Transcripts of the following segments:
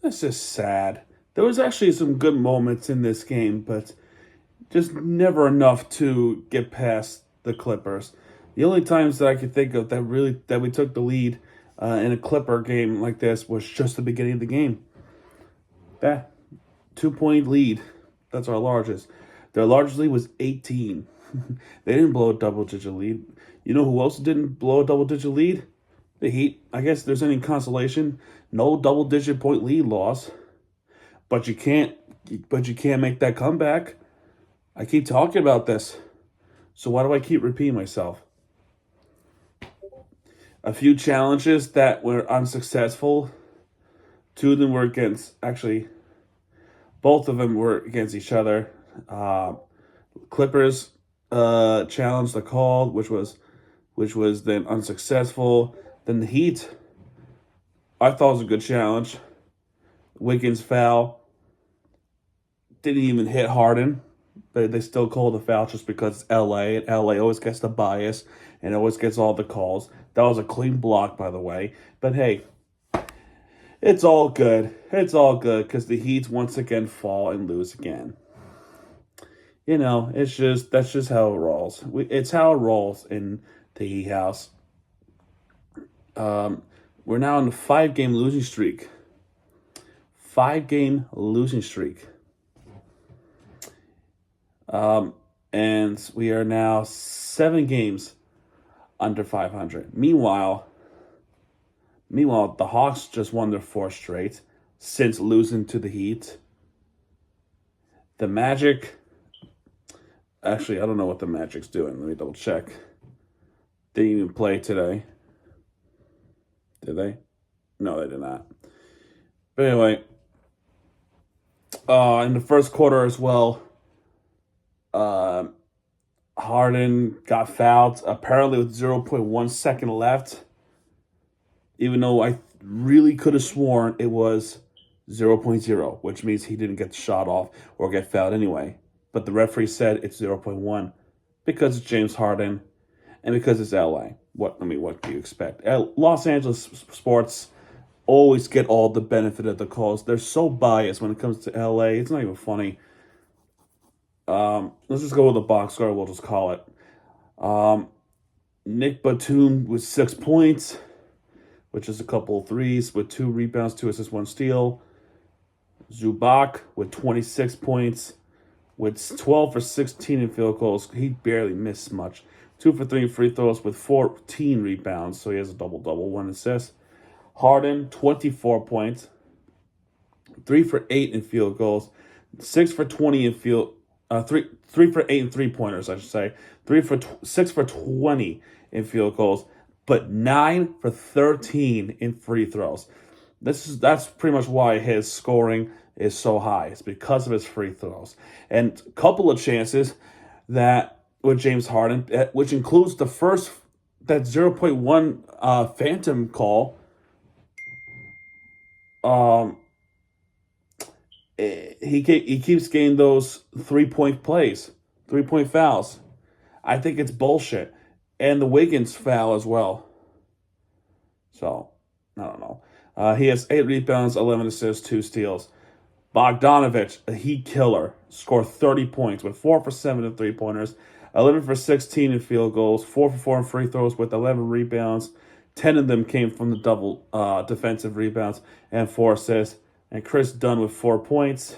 That's just sad. There was actually some good moments in this game, but just never enough to get past the Clippers. The only times that I could think of that we took the lead in a Clipper game like this was just the beginning of the game. That 2 point lead. That's our largest. Their largest lead was 18. They didn't blow a double digit lead. You know who else didn't blow a double digit lead? The Heat. I guess if there's any consolation, no double digit point lead loss. But you can't make that comeback. I keep talking about this. So why do I keep repeating myself? A few challenges that were unsuccessful. Two of them were against, actually, both of them were against each other. Clippers challenge the call, which was then unsuccessful. Then the Heat, I thought was a good challenge. Wiggins foul didn't even hit Harden, but they still called the foul just because it's LA, and LA always gets the bias and always gets all the calls. That was a clean block, by the way. But hey, it's all good. It's all good because the Heat once again fall and lose again. You know, that's just how it rolls. It's how it rolls in the Heat house. We're now on a 5 game losing streak. 5 game losing streak. And we are now 7 games under 500. Meanwhile, the Hawks just won their 4th straight since losing to the Heat. The Magic, actually, I don't know what the Magic's doing. Let me double check. They didn't even play today. Did they? No, they did not. But anyway, in the first quarter as well, Harden got fouled, apparently with 0.1 second left, even though I really could have sworn it was 0.0, which means he didn't get the shot off or get fouled anyway. But the referee said it's 0.1 because it's James Harden and because it's LA. What do you expect? Los Angeles sports always get all the benefit of the calls. They're so biased when it comes to LA. It's not even funny. Let's just go with the box score. We'll just call it. Nick Batum with 6 points, which is a couple of threes with 2 rebounds, 2 assists, 1 steal. Zubac with 26 points, with 12 for 16 in field goals. He barely missed much. 2 for 3 free throws with 14 rebounds, so he has a double-double, 1 assist. Harden, 24 points, 3 for 8 in field goals, 6 for 20 in field. 3 for 8 in 3-pointers, I should say. 6 for 20 in field goals, but 9 for 13 in free throws. That's pretty much why his scoring is so high. It's because of his free throws. And a couple of chances that with James Harden, which includes the first, that 0.1 phantom call. He keeps getting those 3-point plays, 3-point fouls. I think it's bullshit. And the Wiggins foul as well. So, I don't know. He has 8 rebounds, 11 assists, 2 steals. Bogdanovich, a Heat killer, scored 30 points with 4 for 7 in 3-pointers, 11 for 16 in field goals, 4 for 4 in free throws with 11 rebounds. 10 of them came from the double defensive rebounds and 4 assists. And Chris Dunn with 4 points,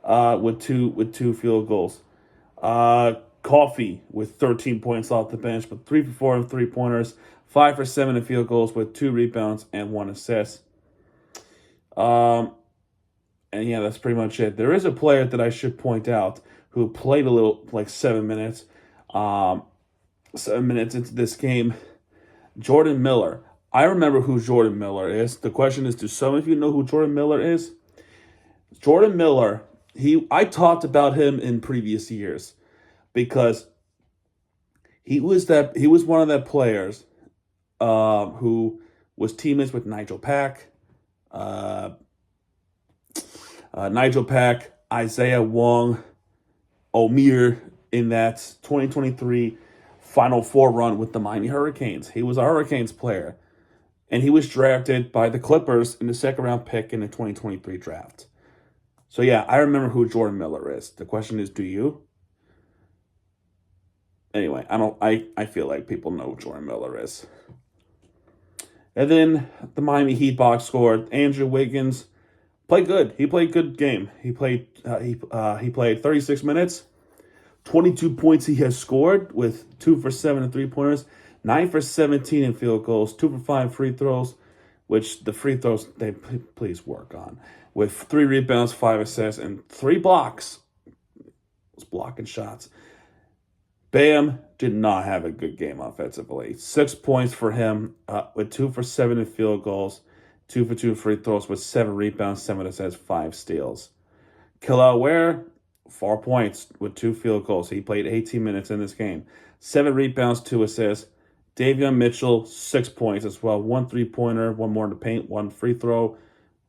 with two field goals. Coffee with 13 points off the bench, but 3 for 4 in 3-pointers, 5 for 7 in field goals with 2 rebounds and 1 assist. And yeah, that's pretty much it. There is a player that I should point out who played a little, like 7 minutes. 7 minutes into this game. Jordan Miller. I remember who Jordan Miller is. The question is, do some of you know who Jordan Miller is? Jordan Miller, I talked about him in previous years because he was one of the players who was teammates with Nigel Pack, Isaiah Wong, Omier in that 2023 Final Four run with the Miami Hurricanes. He was a Hurricanes player. And he was drafted by the Clippers in the second round pick in the 2023 draft. So yeah, I remember who Jordan Miller is. The question is, do you? Anyway, I feel like people know who Jordan Miller is. And then the Miami Heat box score. Andrew Wiggins played good. He played good game. He played 36 minutes, 22 points he has scored with 2 for 7 and 3-pointers, 9 for 17 in field goals, 2 for 5 free throws, which the free throws they please work on, with 3 rebounds, 5 assists, and 3 blocks. Was blocking shots. Bam did not have a good game offensively. 6 points for him with 2 for 7 in field goals, 2 for 2 free throws with 7 rebounds, 7 assists, 5 steals. Kel'el Ware, 4 points with 2 field goals. He played 18 minutes in this game. 7 rebounds, 2 assists. Davion Mitchell, 6 points as well. 1 3-pointer, 1 more in the paint, 1 free throw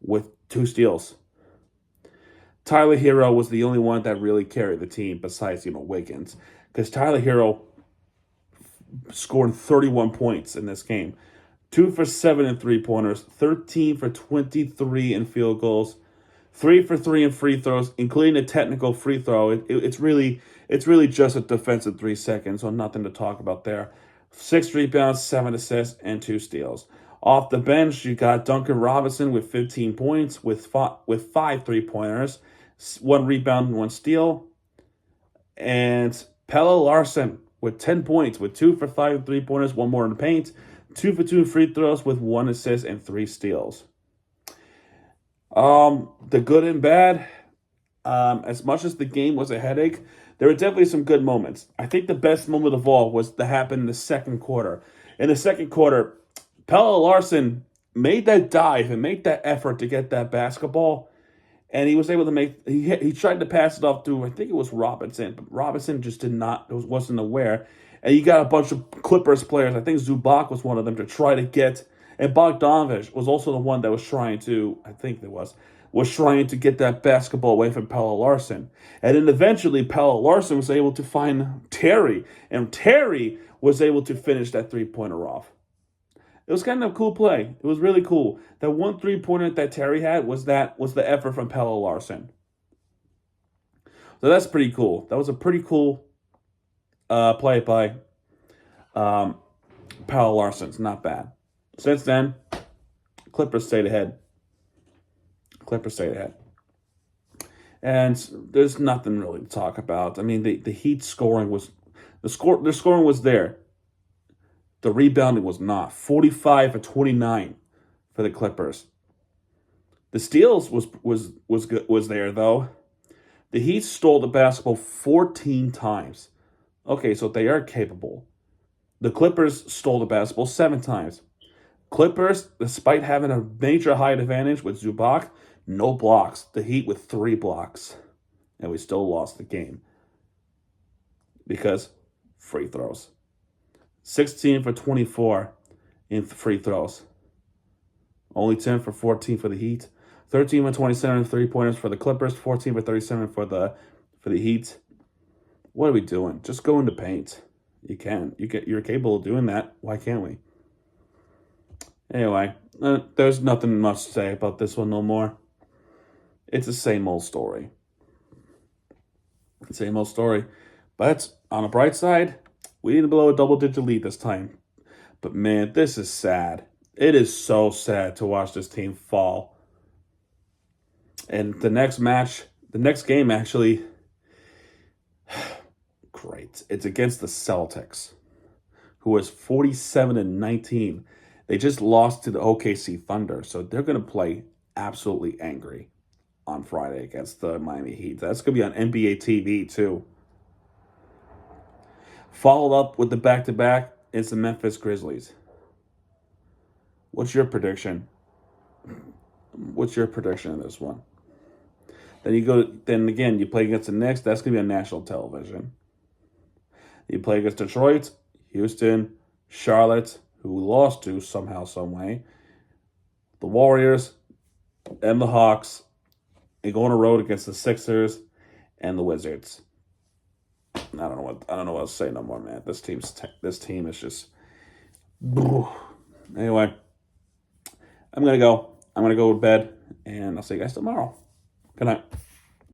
with 2 steals. Tyler Hero was the only one that really carried the team besides, Wiggins. Because Tyler Hero scored 31 points in this game. 2 for 7 in 3-pointers, 13 for 23 in field goals, 3 for 3 in free throws, including a technical free throw. It's really just a defensive 3 seconds, so nothing to talk about there. 6 rebounds, 7 assists, and 2 steals. Off the bench, you got Duncan Robinson with 15 points, with 5 3-pointers, 1 rebound and 1 steal. And Pelle Larsson with 10 points, with 2 for 5 3-pointers, 1 more in the paint, 2 for 2 free throws with 1 assist and 3 steals. The good and bad, as much as the game was a headache, there were definitely some good moments. I think the best moment of all was to happen in the second quarter. In the second quarter, Pelle Larsson made that dive and made that effort to get that basketball, and he was able to make. He tried to pass it off to, I think it was Robinson, but Robinson just wasn't aware. And you got a bunch of Clippers players. I think Zubac was one of them to try to get. And Bogdanovich was also the one that was trying to. I think there was trying to get that basketball away from Pelle Larsson. And then eventually Pelle Larsson was able to find Terry, and Terry was able to finish that 3-pointer off. It was kind of a cool play. It was really cool. That 1 3-pointer that Terry had was the effort from Pelle Larsson. So that's pretty cool. That was a pretty cool play by Pelle Larsson. It's not bad. Since then, Clippers stayed ahead. And there's nothing really to talk about. I mean, the Heat scoring was their scoring was there. The rebounding was not. 45 for 29 for the Clippers. The steals was there though. The Heat stole the basketball 14 times. Okay, so they are capable. The Clippers stole the basketball 7 times. Clippers, despite having a major height advantage with Zubac, no blocks. The Heat with 3 blocks. And we still lost the game. Because free throws. 16 for 24 in free throws. Only 10 for 14 for the Heat. 13 for 27 3-pointers for the Clippers. 14 for 37 for the Heat. What are we doing? Just go into paint. You can. You're capable of doing that. Why can't we? Anyway, there's nothing much to say about this one no more. It's the same old story. Same old story. But on the bright side, we didn't blow a double-digit lead this time. But man, this is sad. It is so sad to watch this team fall. And the next game actually, great. It's against the Celtics, who is 47-19. They just lost to the OKC Thunder, so they're going to play absolutely angry on Friday against the Miami Heat. That's going to be on NBA TV too. Followed up with the back-to-back is the Memphis Grizzlies. What's your prediction? What's your prediction in this one? Then again, you play against the Knicks. That's going to be on national television. You play against Detroit, Houston, Charlotte, who we lost to somehow, some way, the Warriors, and the Hawks, and go on a road against the Sixers and the Wizards. I don't know what to say no more, man. This team is just. Anyway, I'm gonna go. I'm gonna go to bed, and I'll see you guys tomorrow. Good night.